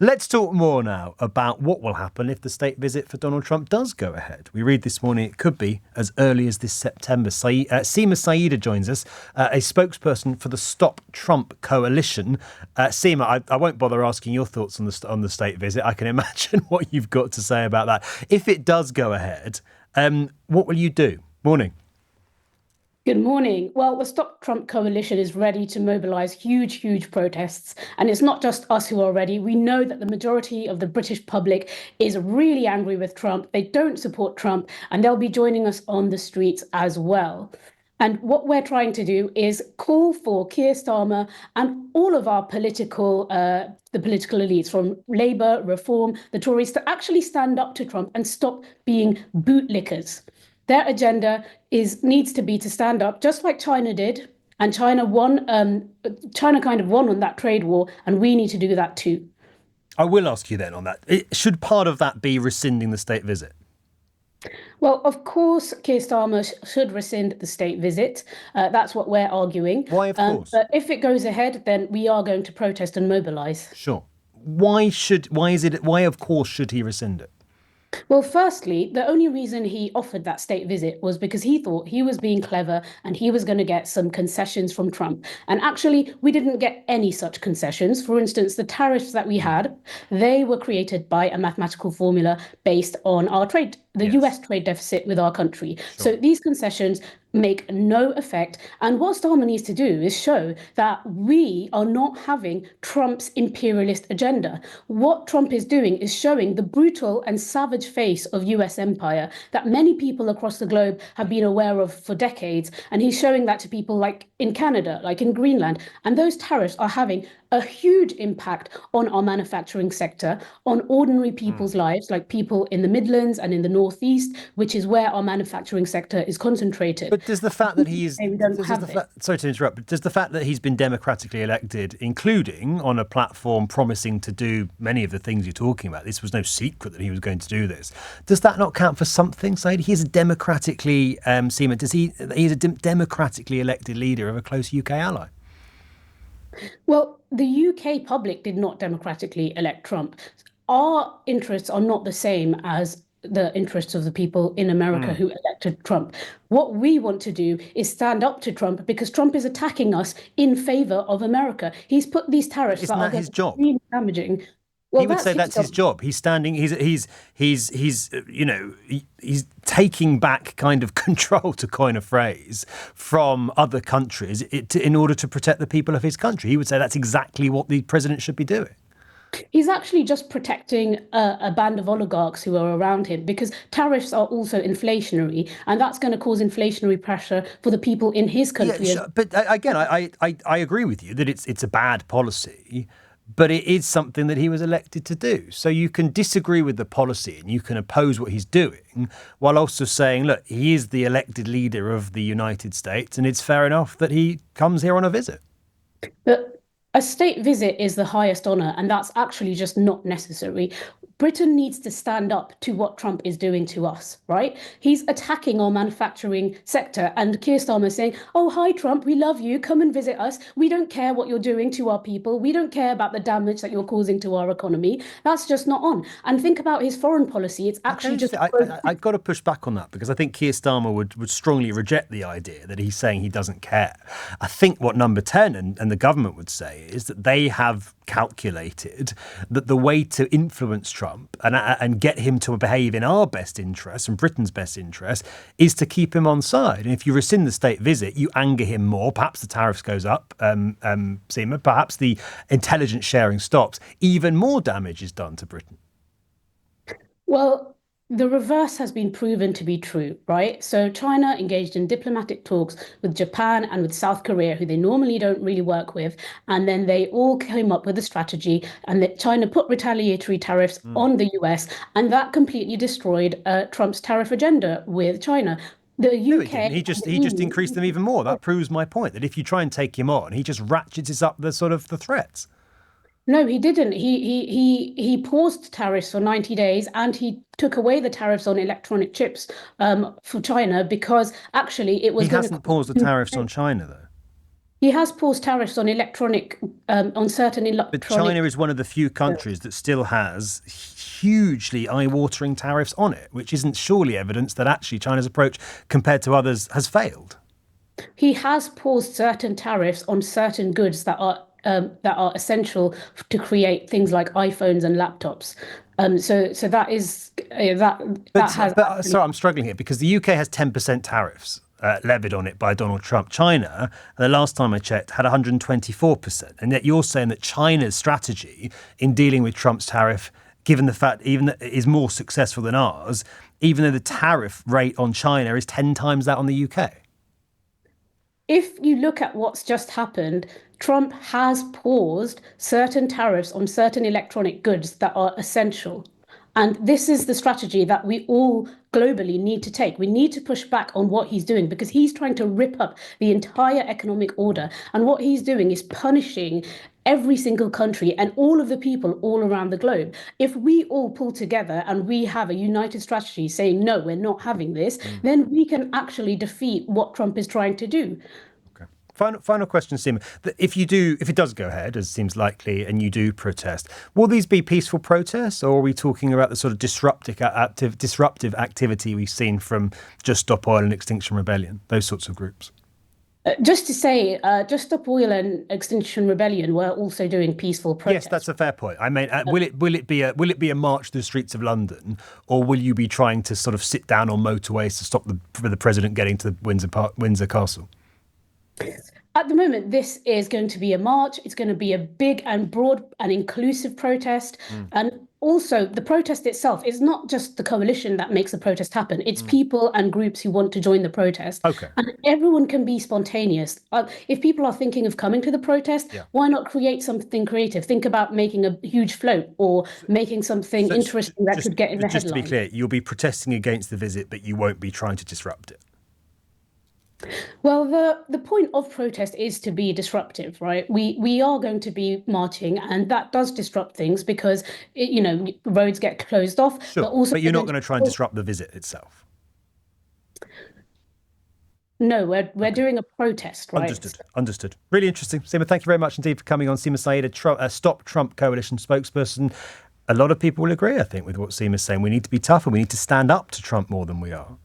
Let's talk more now about what will happen if the state visit for Donald Trump does go ahead. We read this morning it could be as early as this September. Seema Syeda joins us, a spokesperson for the Stop Trump Coalition. Seema, I won't bother asking your thoughts on the state visit. I can imagine what you've got to say about that. If it does go ahead, what will you do? Morning. Good morning. Well, the Stop Trump Coalition is ready to mobilise huge protests. And it's not just us who are ready. We know that the majority of the British public is really angry with Trump. They don't support Trump, and they'll be joining us on the streets as well. And what we're trying to do is call for Keir Starmer and all of our political elites, from Labour, Reform, the Tories, to actually stand up to Trump and stop being bootlickers. Their agenda needs to be to stand up, just like China did, and China won. China kind of won on that trade war, and we need to do that too. I will ask you then on that. Should part of that be rescinding the state visit? Well, of course, Keir Starmer should rescind the state visit. That's what we're arguing. Why, of course? But if it goes ahead, then we are going to protest and mobilise. Sure. Why, of course, should he rescind it? Well, firstly, the only reason he offered that state visit was because he thought he was being clever and he was going to get some concessions from Trump. And actually, we didn't get any such concessions. For instance, the tariffs that we had, they were created by a mathematical formula based on our trade, the US trade deficit with our country. Sure. So these concessions make no effect. And what Starmer needs to do is show that we are not having Trump's imperialist agenda. What Trump is doing is showing the brutal and savage face of US empire that many people across the globe have been aware of for decades. And he's showing that to people like in Canada, like in Greenland. And those tariffs are having a huge impact on our manufacturing sector, on ordinary people's lives, like people in the Midlands and in the Northeast, which is where our manufacturing sector is concentrated. But does the fact that sorry to interrupt, but does the fact that he's been democratically elected, including on a platform promising to do many of the things you're talking about, this was no secret that he was going to do this, does that not count for something? Said he's a democratically, Seema, he's a democratically elected leader of a close UK ally? Well, the UK public did not democratically elect Trump. Our interests are not the same as the interests of the people in America who elected Trump. What we want to do is stand up to Trump because Trump is attacking us in favor of America. He's put these tariffs that are his job? Really damaging. Well, he would say that's his job. He's standing. He's taking back kind of control, to coin a phrase, from other countries in order to protect the people of his country. He would say that's exactly what the president should be doing. He's actually just protecting a band of oligarchs who are around him, because tariffs are also inflationary, and that's going to cause inflationary pressure for the people in his country. Yeah, sure. But again, I agree with you that it's a bad policy. But it is something that he was elected to do. So you can disagree with the policy and you can oppose what he's doing while also saying, look, he is the elected leader of the United States and it's fair enough that he comes here on a visit. But a state visit is the highest honour, and that's actually just not necessary. Britain needs to stand up to what Trump is doing to us, right? He's attacking our manufacturing sector, and Keir Starmer is saying, oh, hi, Trump, we love you. Come and visit us. We don't care what you're doing to our people. We don't care about the damage that you're causing to our economy. That's just not on. And think about his foreign policy. It's actually just... I've got to push back on that, because I think Keir Starmer would strongly reject the idea that he's saying he doesn't care. I think what Number 10 and the government would say is that they have calculated that the way to influence Trump and get him to behave in our best interest and Britain's best interest is to keep him on side. And if you rescind the state visit, you anger him more. Perhaps the tariffs goes up, Seema. Perhaps the intelligence sharing stops. Even more damage is done to Britain. Well, the reverse has been proven to be true, right? So China engaged in diplomatic talks with Japan and with South Korea, who they normally don't really work with. And then they all came up with a strategy, and that China put retaliatory tariffs on the US, and that completely destroyed Trump's tariff agenda with China. The UK... No, he just increased them even more. That proves my point, that if you try and take him on, he just ratchets up the threats. No, he didn't. He paused tariffs for 90 days, and he took away the tariffs on electronic chips for China, because actually it was... He hasn't paused the tariffs on China, though. He has paused tariffs on certain But electronic. China is one of the few countries that still has hugely eye-watering tariffs on it, which isn't surely evidence that actually China's approach compared to others has failed. He has paused certain tariffs on certain goods that are essential to create things like iPhones and laptops. So that is that has actually. Sorry, I'm struggling here because the UK has 10% tariffs levied on it by Donald Trump. China, the last time I checked, had 124%. And yet you're saying that China's strategy in dealing with Trump's tariff, given the fact even that it is more successful than ours, even though the tariff rate on China is 10 times that on the UK. If you look at what's just happened, Trump has paused certain tariffs on certain electronic goods that are essential. And this is the strategy that we all globally need to take. We need to push back on what he's doing because he's trying to rip up the entire economic order. And what he's doing is punishing every single country and all of the people all around the globe. If we all pull together and we have a united strategy saying, no, we're not having this, then we can actually defeat what Trump is trying to do. Final question, Seema. If it does go ahead, as seems likely, and you do protest, will these be peaceful protests, or are we talking about the sort of disruptive activity we've seen from Just Stop Oil and Extinction Rebellion, those sorts of groups? Just to say, Just Stop Oil and Extinction Rebellion were also doing peaceful protests. Yes, that's a fair point. I mean, will it be a march to the streets of London, or will you be trying to sort of sit down on motorways to stop the president getting to Windsor Castle? At the moment, this is going to be a march. It's going to be a big and broad and inclusive protest. And also, the protest itself is not just the coalition that makes the protest happen. It's people and groups who want to join the protest. Okay. And everyone can be spontaneous. If people are thinking of coming to the protest, why not create something creative? Think about making a huge float or making something interesting that could get in the headlines. Just to be clear, you'll be protesting against the visit, but you won't be trying to disrupt it. Well, the point of protest is to be disruptive, right? We are going to be marching, and that does disrupt things because roads get closed off. Sure, but you're not going to try and disrupt the visit itself. No, we're doing a protest, right? Understood. Really interesting. Seema, thank you very much indeed for coming on. Seema Syeda, Stop Trump Coalition spokesperson. A lot of people will agree, I think, with what Seema's saying. We need to be tougher. We need to stand up to Trump more than we are.